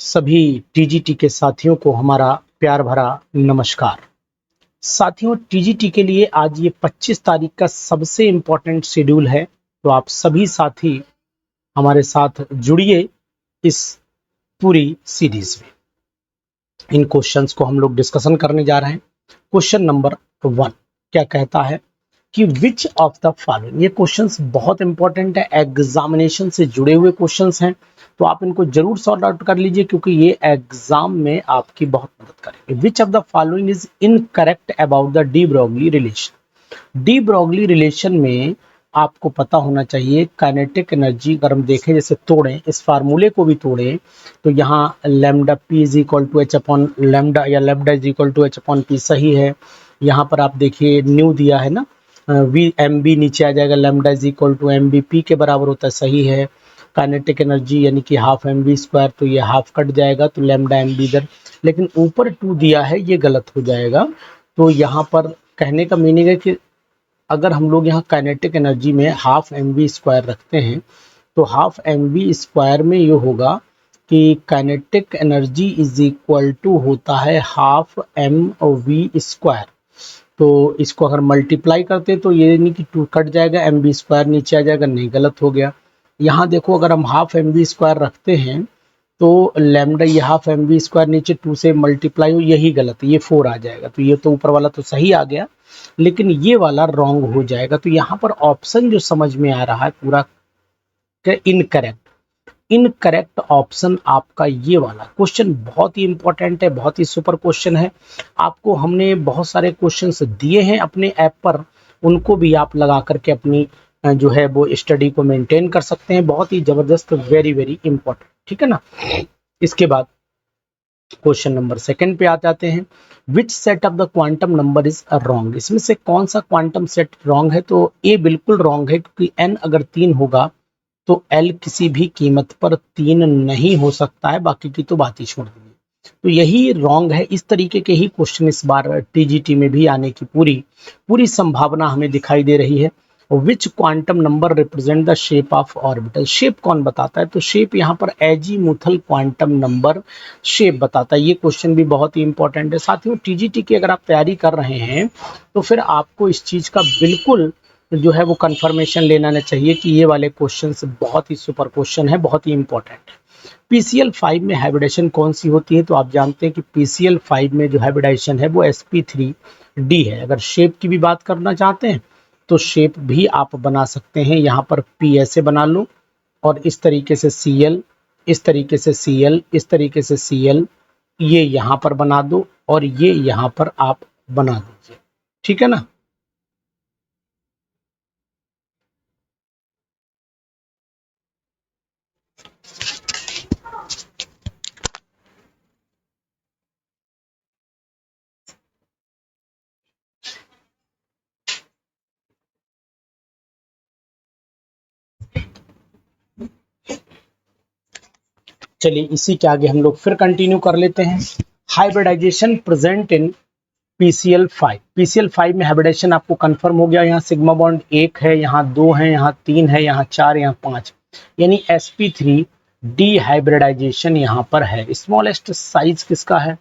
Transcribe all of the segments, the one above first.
सभी टीजीटी के साथियों को हमारा प्यार भरा नमस्कार। साथियों, टीजीटी के लिए आज ये 25 तारीख का सबसे इम्पोर्टेंट शेड्यूल है, तो आप सभी साथी हमारे साथ जुड़िए इस पूरी सीरीज में। इन क्वेश्चंस को हम लोग डिस्कशन करने जा रहे हैं। क्वेश्चन नंबर 1 क्या कहता है कि विच ऑफ द फॉलोइंग, ये क्वेश्चंस बहुत इंपॉर्टेंट है, एग्जामिनेशन से जुड़े हुए क्वेश्चंस हैं, तो आप इनको जरूर सॉर्ट आउट कर लीजिए क्योंकि ये एग्जाम में आपकी बहुत मदद करेंगे। Which of the following is incorrect about the de Broglie relation. De Broglie relation में आपको पता होना चाहिए काइनेटिक एनर्जी, अगर हम देखें जैसे तोड़ें, इस फार्मूले को भी तोड़ें तो यहाँ lambda P is equal to H upon lambda या lambda is equal to H upon P सही है। यहाँ पर आप देखिए न्यू दिया है ना, वी एम बी नीचे आ जाएगा, lambda is equal to M B P के बराबर होता है, सही है। काइनेटिक एनर्जी यानी कि हाफ एम बी स्क्वायर, तो ये हाफ कट जाएगा तो लैम्डा एम बी इधर, लेकिन ऊपर 2 दिया है, ये गलत हो जाएगा। तो यहाँ पर कहने का मीनिंग है कि अगर हम लोग यहाँ काइनेटिक एनर्जी में हाफ एम बी स्क्वायर रखते हैं तो हाफ एम बी स्क्वायर में ये होगा कि kinetic energy is equal to होता है हाफ एम वी स्क्वायर। तो इसको अगर मल्टीप्लाई करते तो ये नहीं कि 2 कट जाएगा, एम बी स्क्वायर नीचे आ जाएगा, नहीं गलत हो गया। यहाँ देखो अगर हम हाफ एम बी स्क्वायर रखते हैं तो लैम्डा, ये हाफ एम बी स्क्वायर नीचे 2 से मल्टीप्लाई हो, यही गलत है, ये 4 आ जाएगा। तो ये तो ऊपर वाला तो सही आ गया, लेकिन ये वाला रॉन्ग हो जाएगा। तो यहाँ पर ऑप्शन जो समझ में आ रहा है पूरा इनकरेक्ट, इनकरेक्ट ऑप्शन आपका ये वाला। क्वेश्चन बहुत ही इंपॉर्टेंट है, बहुत ही सुपर क्वेश्चन है। आपको हमने बहुत सारे क्वेश्चंस दिए हैं अपने ऐप पर, उनको भी आप लगा करके अपनी जो है वो स्टडी को मेंटेन कर सकते हैं। बहुत ही जबरदस्त, वेरी वेरी इंपॉर्टेंट, ठीक है ना। इसके बाद क्वेश्चन नंबर 2 पे आ जाते हैं। Which set of the quantum number is wrong, इसमें से कौन सा क्वांटम सेट रॉन्ग है? तो ए बिल्कुल रॉन्ग है, क्योंकि एन अगर 3 होगा तो एल किसी भी कीमत पर 3 नहीं हो सकता है, बाकी की तो बात ही छोड़ दीजिए। तो यही रॉन्ग है। इस तरीके के ही क्वेश्चन इस बार टीजीटी में भी आने की पूरी संभावना हमें दिखाई दे रही है। Which quantum number represent the shape of orbital, shape कौन बताता है? तो शेप यहाँ पर एजीमुथल क्वांटम नंबर शेप बताता है। ये क्वेश्चन भी बहुत ही इंपॉर्टेंट है। साथियों, टीजीटी की अगर आप तैयारी कर रहे हैं तो फिर आपको इस चीज का बिल्कुल जो है वो कंफर्मेशन लेना चाहिए कि ये वाले क्वेश्चंस बहुत ही सुपर क्वेश्चन है, बहुत ही इंपॉर्टेंट है। पीसीएल 5 में हाइब्रिडेशन कौन सी होती है? तो आप जानते हैं कि पीसीएल 5 में जो हाइब्रिडेशन है वो sp3d है। अगर शेप की भी बात करना चाहते हैं तो शेप भी आप बना सकते हैं। यहाँ पर पी ऐसे बना लो और इस तरीके से Cl, इस तरीके से Cl, इस तरीके से Cl, ये यहाँ पर बना दो और ये यहाँ पर आप बना दीजिए, ठीक है ना। चलिए इसी के आगे हम लोग फिर कंटिन्यू कर लेते हैं। Hybridisation present in PCL 5। PCL 5 में हाइब्रिडाइजेशन आपको कंफर्म हो गया। यहाँ सिग्मा बॉन्ड 1 है, यहाँ 2 है, यहाँ 3 है, यहाँ 4, यहाँ 5, यानी sp3 डी हाइब्रिडाइजेशन यहाँ पर है। स्मॉलेस्ट साइज किसका है?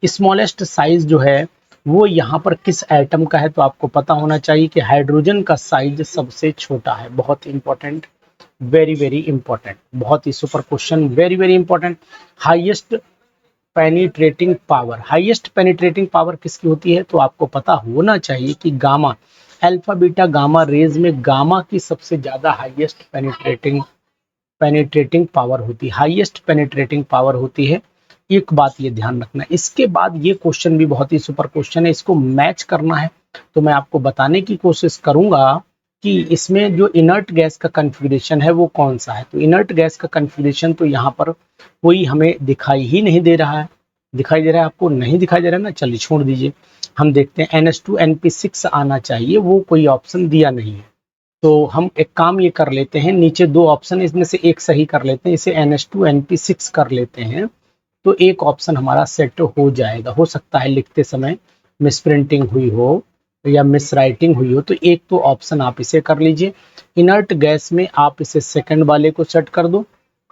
स्मॉलेस्ट साइज जो है वो यहाँ पर किस एटम का है? तो आपको पता होना चाहिए कि हाइड्रोजन का साइज सबसे छोटा है। बहुत इंपॉर्टेंट, वेरी वेरी इंपॉर्टेंट, बहुत ही super question, very very important. Highest penetrating power, highest penetrating power किसकी होती है? तो आपको पता होना चाहिए कि gamma, alpha beta gamma rays में गामा की सबसे ज्यादा हाईएस्ट पेनिट्रेटिंग पावर होती है, हाईएस्ट पेनिट्रेटिंग पावर होती है। एक बात ये ध्यान रखना। इसके बाद ये क्वेश्चन भी बहुत ही सुपर क्वेश्चन है, इसको मैच करना है तो मैं आपको बताने की कोशिश करूंगा कि इसमें जो इनर्ट गैस का कन्फिग्रेशन है वो कौन सा है। तो इनर्ट गैस का कन्फिग्रेशन तो यहाँ पर कोई हमें दिखाई ही नहीं दे रहा है। दिखाई दे रहा है आपको? नहीं दिखाई दे रहा है ना, चलिए छोड़ दीजिए। हम देखते हैं NH2NP6 आना चाहिए, वो कोई ऑप्शन दिया नहीं है। तो हम एक काम ये कर लेते हैं, नीचे 2 ऑप्शन इसमें से एक सही कर लेते हैं, इसे NH2NP6 कर लेते हैं तो एक ऑप्शन हमारा सेट हो जाएगा। हो सकता है लिखते समय मिसप्रिंटिंग हुई हो या मिस राइटिंग हुई हो, तो एक तो ऑप्शन आप इसे कर लीजिए। इनर्ट गैस में आप इसे सेकंड वाले को सेट कर दो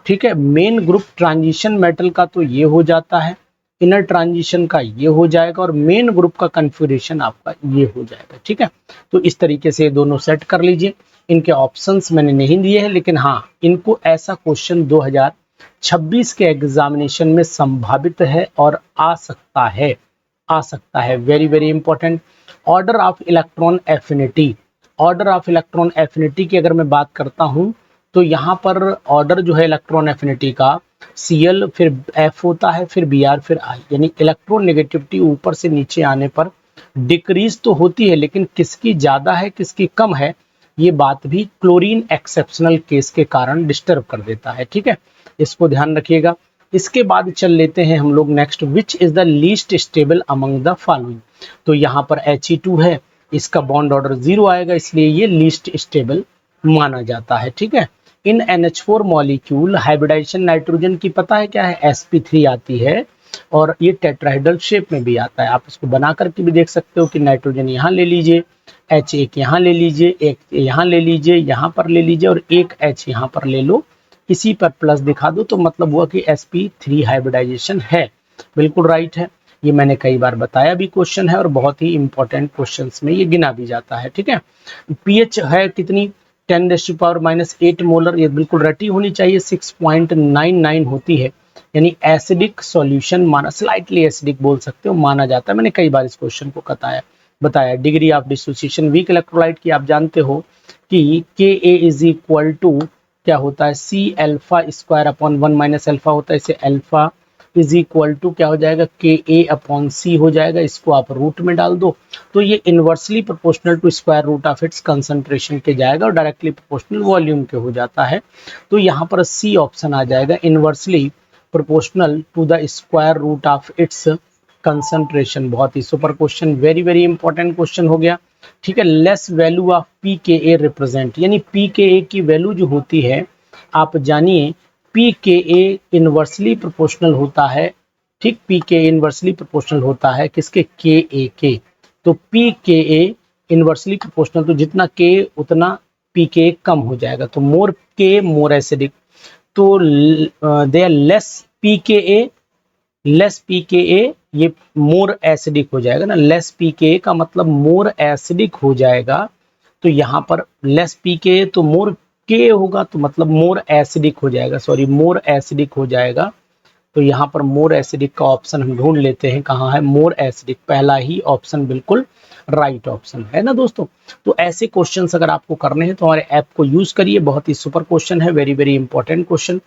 ठीक है। मेन ग्रुप ट्रांजिशन मेटल का तो ये हो जाता है, इनर ट्रांजिशन का ये हो जाएगा और मेन ग्रुप का कन्फिगरेशन आपका ये हो जाएगा। ठीक है, तो इस तरीके से ये दोनों सेट कर लीजिए। इनके ऑप्शंस मैंने नहीं दिए हैं, लेकिन हाँ, इनको ऐसा क्वेश्चन 2026 के एग्जामिनेशन में संभावित है और आ सकता है, आ सकता है। Very very important. Order of electron affinity, order of electron affinity की अगर मैं बात करता हूं तो यहाँ पर ऑर्डर जो है इलेक्ट्रॉन एफिनिटी का Cl फिर F होता है, फिर Br फिर I, यानी इलेक्ट्रॉन नेगेटिविटी ऊपर से नीचे आने पर डिक्रीज तो होती है, लेकिन किसकी ज्यादा है किसकी कम है ये बात भी क्लोरीन एक्सेप्शनल केस के कारण डिस्टर्ब कर देता है। ठीक है, इसको ध्यान रखिएगा। इसके बाद चल लेते हैं हम लोग next, which is the least stable among the following. तो यहाँ पर He2 है, इसका बॉन्ड ऑर्डर 0 आएगा, इसलिए ये लीस्ट स्टेबल माना जाता है। ठीक है, इन NH4 मॉलिक्यूल हाइब्रिडाइजेशन नाइट्रोजन की पता है क्या है, sp3 आती है और ये टेट्राहेड्रल शेप में भी आता है। आप इसको बना करके भी देख सकते हो कि नाइट्रोजन यहाँ ले लीजिए, H एक यहाँ ले लीजिए, एक यहाँ ले लीजिए, यहाँ पर ले लीजिए और एक H यहाँ पर ले लो, इसी पर प्लस दिखा दो, तो मतलब हुआ कि sp3 हाइब्रिडाइजेशन है। बिल्कुल राइट है, ये मैंने कई बार बताया भी क्वेश्चन है और बहुत ही इंपॉर्टेंट क्वेश्चंस में ये गिना भी जाता है। ठीक है, पीएच है कितनी, 10⁻⁻8 मोलर, ये बिल्कुल रटी होनी चाहिए, 6.99 होती है, यानी एसिडिक सॉल्यूशन माना, स्लाइटली एसिडिक बोल सकते हो, माना जाता है। मैंने कई बार इस क्वेश्चन को बताया। Degree of dissociation weak electrolyte की आप जानते हो कि Ka इज इक्वल टू क्या होता है, C alpha square upon 1 minus alpha होता है, इसे अल्फा इज इक्वल टू क्या हो जाएगा, Ka अपॉन C हो जाएगा, इसको आप रूट में डाल दो तो ये inversely proportional to square root of its concentration के जाएगा और डायरेक्टली प्रोपोर्शनल वॉल्यूम के हो जाता है। तो यहाँ पर C ऑप्शन आ जाएगा, inversely proportional to the square root of its concentration. बहुत ही super question, very very important question हो गया। ठीक है, less value of pKa represent, यानी pKa की वैल्यू जो होती है आप जानिए, pKa इनवर्सली प्रोपोर्शनल होता है। ठीक, pKa इनवर्सली प्रोपोर्शनल होता है किसके, Ka के। तो pKa इनवर्सली प्रोपोर्शनल, तो जितना K उतना pKa कम हो जाएगा, तो मोर K मोर एसिडिक, तो दे आर लेस pKa ये मोर एसिडिक हो जाएगा ना, लेस pKa का मतलब मोर एसिडिक हो जाएगा। तो यहाँ पर लेस pKa तो मोर K होगा, तो मतलब मोर एसिडिक हो जाएगा, सॉरी मोर एसिडिक हो जाएगा। तो यहाँ पर मोर एसिडिक का ऑप्शन हम ढूंढ लेते हैं, कहाँ है मोर एसिडिक, पहला ही ऑप्शन बिल्कुल राइट ऑप्शन है ना दोस्तों। तो ऐसे क्वेश्चंस अगर आपको करने हैं तो हमारे ऐप को यूज करिए, बहुत ही सुपर क्वेश्चन है, very very important question.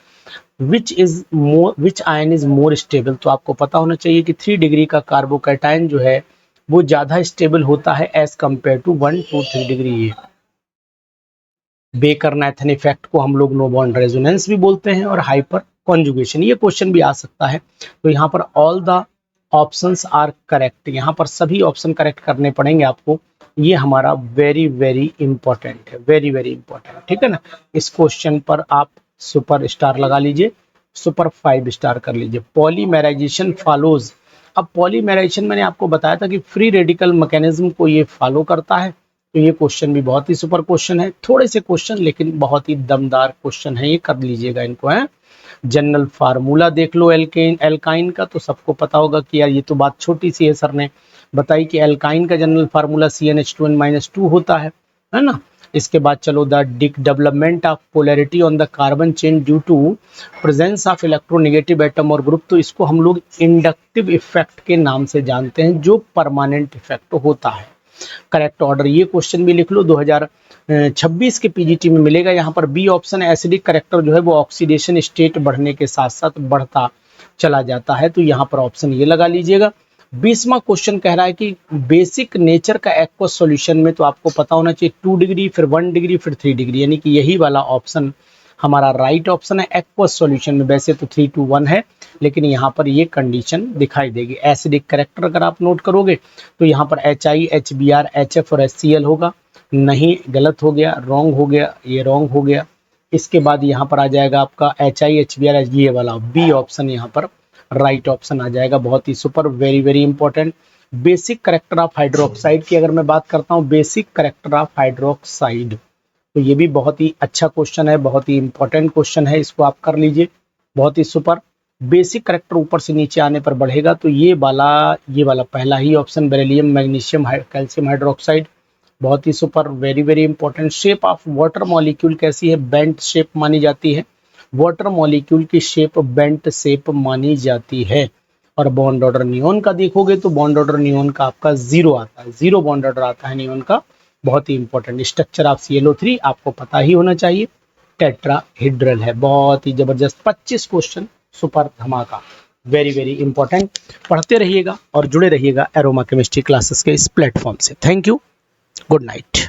Which ion is more stable, तो आपको पता होना चाहिए कि 3 डिग्री का कार्बोकैटायन जो है वो ज्यादा स्टेबल होता है as compared to 1 to 3 degree. Baker Nathan effect को हम लोग नो बॉन्ड रेजोनेंस भी बोलते हैं और हाइपर कॉन्जुगेशन, ये क्वेश्चन भी आ सकता है। तो यहाँ पर all the options are correct, यहाँ पर सभी ऑप्शन करेक्ट करने पड़ेंगे आपको, ये हमारा वेरी वेरी इंपॉर्टेंट है, वेरी वेरी इंपॉर्टेंट। ठीक है ना, इस क्वेश्चन पर आप सुपर स्टार लगा लीजिए, सुपर 5 स्टार कर लीजिए। पॉलीमेराइजेशन फॉलोज, अब पॉलीमेराइजेशन मैंने आपको बताया था कि फ्री रेडिकल मैकेनिज्म को ये फॉलो करता है, तो ये क्वेश्चन भी बहुत ही सुपर क्वेश्चन है, थोड़े से क्वेश्चन लेकिन बहुत ही दमदार क्वेश्चन है, ये कर लीजिएगा इनको है। जनरल फार्मूला देख लो एल्काइन का, तो सबको पता होगा कि यार ये तो बात छोटी सी है, सर ने बताई कि एल्काइन का जनरल फार्मूला CnH2n-2 होता है ना। इसके बाद चलो the development of polarity on the carbon chain due to presence of electronegative atom और ग्रुप, तो इसको हम लोग इंडक्टिव इफेक्ट के नाम से जानते हैं, जो परमानेंट इफेक्ट होता है। करेक्ट ऑर्डर, ये क्वेश्चन भी लिख लो, 2026 के पीजीटी में मिलेगा। यहाँ पर बी ऑप्शन एसिडिक करेक्टर जो है वो ऑक्सीडेशन स्टेट बढ़ने के साथ साथ बढ़ता चला जाता है, तो यहाँ पर ऑप्शन ये लगा लीजिएगा। 20वां क्वेश्चन कह रहा है कि बेसिक नेचर का एक्वस सॉल्यूशन में, तो आपको पता होना चाहिए 2 डिग्री फिर 1 डिग्री फिर 3 डिग्री, यानी कि यही वाला ऑप्शन हमारा राइट ऑप्शन है एक्वस सॉल्यूशन में। वैसे तो 3 to 1 है, लेकिन यहाँ पर ये कंडीशन दिखाई देगी। एसिडिक करेक्टर अगर आप नोट करोगे तो यहाँ पर HI, HBr, HF और HCl होगा, नहीं गलत हो गया, रॉन्ग हो गया, ये रॉन्ग हो गया। इसके बाद यहाँ पर आ जाएगा आपका HI, HBr, ये वाला बी ऑप्शन यहाँ पर राइट ऑप्शन आ जाएगा। बहुत ही super, very very important. Basic character of hydroxide की अगर मैं बात करता हूँ, बेसिक करेक्टर ऑफ हाइड्रोक्साइड, तो ये भी बहुत ही अच्छा क्वेश्चन है, बहुत ही इंपॉर्टेंट क्वेश्चन है, इसको आप कर लीजिए। बहुत ही सुपर। बेसिक करेक्टर ऊपर से नीचे आने पर बढ़ेगा, तो ये वाला पहला ही option, beryllium magnesium calcium hydroxide, बहुत ही super, very very important. Shape of water molecule कैसी है? बेंट शेप मानी जाती है। वाटर मॉलिक्यूल की शेप बेंट शेप मानी जाती है। और बॉन्ड ऑर्डर नियॉन का देखोगे तो बॉन्ड ऑर्डर नियॉन का आपका 0 आता है, 0 बॉन्ड ऑर्डर आता है नियॉन का। बहुत ही इंपॉर्टेंट। स्ट्रक्चर ऑफ ClO3 आपको पता ही होना चाहिए, टेट्राहेड्रल है। बहुत ही जबरदस्त 25 क्वेश्चन, सुपर धमाका, वेरी वेरी इंपॉर्टेंट। पढ़ते रहिएगा और जुड़े रहिएगा एरोमा केमिस्ट्री क्लासेस के इस प्लेटफॉर्म से। Thank you, good night.